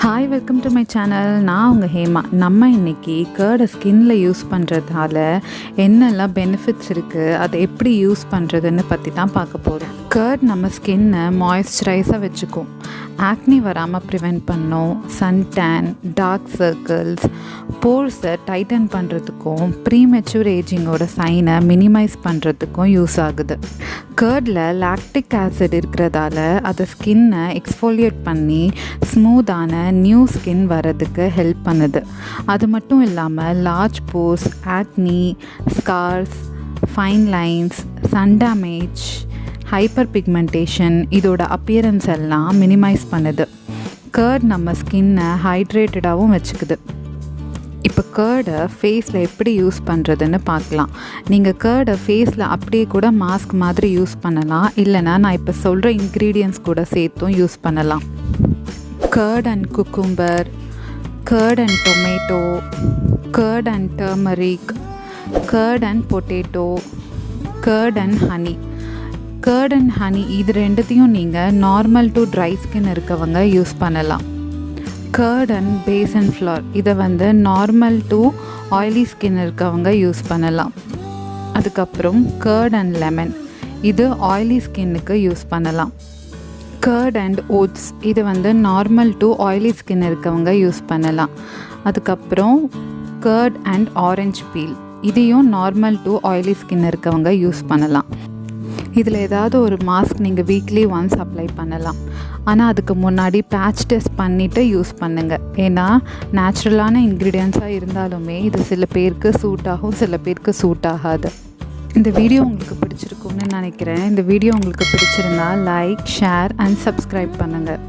Hi, welcome to my channel. நான் உங்கள் ஹேமா. நம்ம இன்றைக்கி கேர்டை ஸ்கின்னில் யூஸ் பண்ணுறதால என்னெல்லாம் பெனிஃபிட்ஸ் இருக்குது, அதை எப்படி யூஸ் பண்ணுறதுன்னு பற்றி தான் பார்க்க போகிறோம். கேர்ட் நம்ம ஸ்கின்னை மாய்ஸ்சரைஸாக வச்சுக்கும், ஆக்னி வராமல் ப்ரிவெண்ட் பண்ணும், சன்டேன், டார்க் சர்க்கிள்ஸ், போர்ஸை டைட்டன் பண்ணுறதுக்கும், ப்ரீமெச்சூர் ஏஜிங்கோட சைனை மினிமைஸ் பண்ணுறதுக்கும் யூஸ் ஆகுது. கேர்டில் லாக்டிக் ஆசிட் இருக்கிறதால அதை ஸ்கின்னை எக்ஸ்ஃபோலியேட் பண்ணி ஸ்மூத்தான நியூ ஸ்கின் வரதுக்கு ஹெல்ப் பண்ணுது. அது மட்டும் இல்லாமல் large pores, acne, scars, fine lines, sun damage, hyper pigmentation இதோட அப்பியரன்ஸ் எல்லாம் மினிமைஸ் பண்ணுது. கேர்ட் நம்ம ஸ்கின்னை ஹைட்ரேட்டடாகவும் வச்சுக்குது. இப்போ கேர்டை ஃபேஸில் எப்படி யூஸ் பண்ணுறதுன்னு பார்க்கலாம். நீங்கள் கேர்டை ஃபேஸில் அப்படியே கூட மாஸ்க் மாதிரி யூஸ் பண்ணலாம், இல்லைனா நான் இப்போ சொல்கிற இன்க்ரீடியன்ட்ஸ் கூட சேர்த்தும் யூஸ் பண்ணலாம். Curd and cucumber, curd and tomato, curd and turmeric, curd and potato, curd and honey. Curd and honey இது ரெண்டுத்தையும் நீங்கள் நார்மல் டு ட்ரை ஸ்கின் இருக்கவங்க யூஸ் பண்ணலாம். கேர்ட் அண்ட் பேசன் ஃப்ளார் இதை நார்மல் டு ஆயிலி ஸ்கின் இருக்கவங்க use பண்ணலாம். அதுக்கப்புறம் curd and lemon இது ஆயிலி ஸ்கின்னுக்கு யூஸ் பண்ணலாம். கேர்ட் அண்ட் ஓட்ஸ் இது நார்மல் டு ஆயிலி ஸ்கின் இருக்கவங்க யூஸ் பண்ணலாம். அதுக்கப்புறம் கேர்ட் அண்ட் ஆரஞ்ச் பீல் இதையும் நார்மல் டு ஆயிலி ஸ்கின் இருக்கவங்க யூஸ் பண்ணலாம். இதில் ஏதாவது ஒரு மாஸ்க் நீங்கள் வீக்லி ஒன்ஸ் அப்ளை பண்ணலாம். ஆனால் அதுக்கு முன்னாடி பேட்ச் டெஸ்ட் பண்ணிவிட்டு யூஸ் பண்ணுங்கள். ஏன்னா நேச்சுரலான இன்க்ரீடியன்ஸாக இருந்தாலுமே இது சில பேருக்கு சூட் ஆகும், சில பேருக்கு சூட் ஆகாது. இந்த வீடியோ உங்களுக்கு பிடிச்சிருக்கும்னு நினைக்கிறேன். இந்த வீடியோ உங்களுக்கு பிடிச்சிருந்தா லைக், ஷேர் அண்ட் சப்ஸ்கிரைப் பண்ணுங்கள்.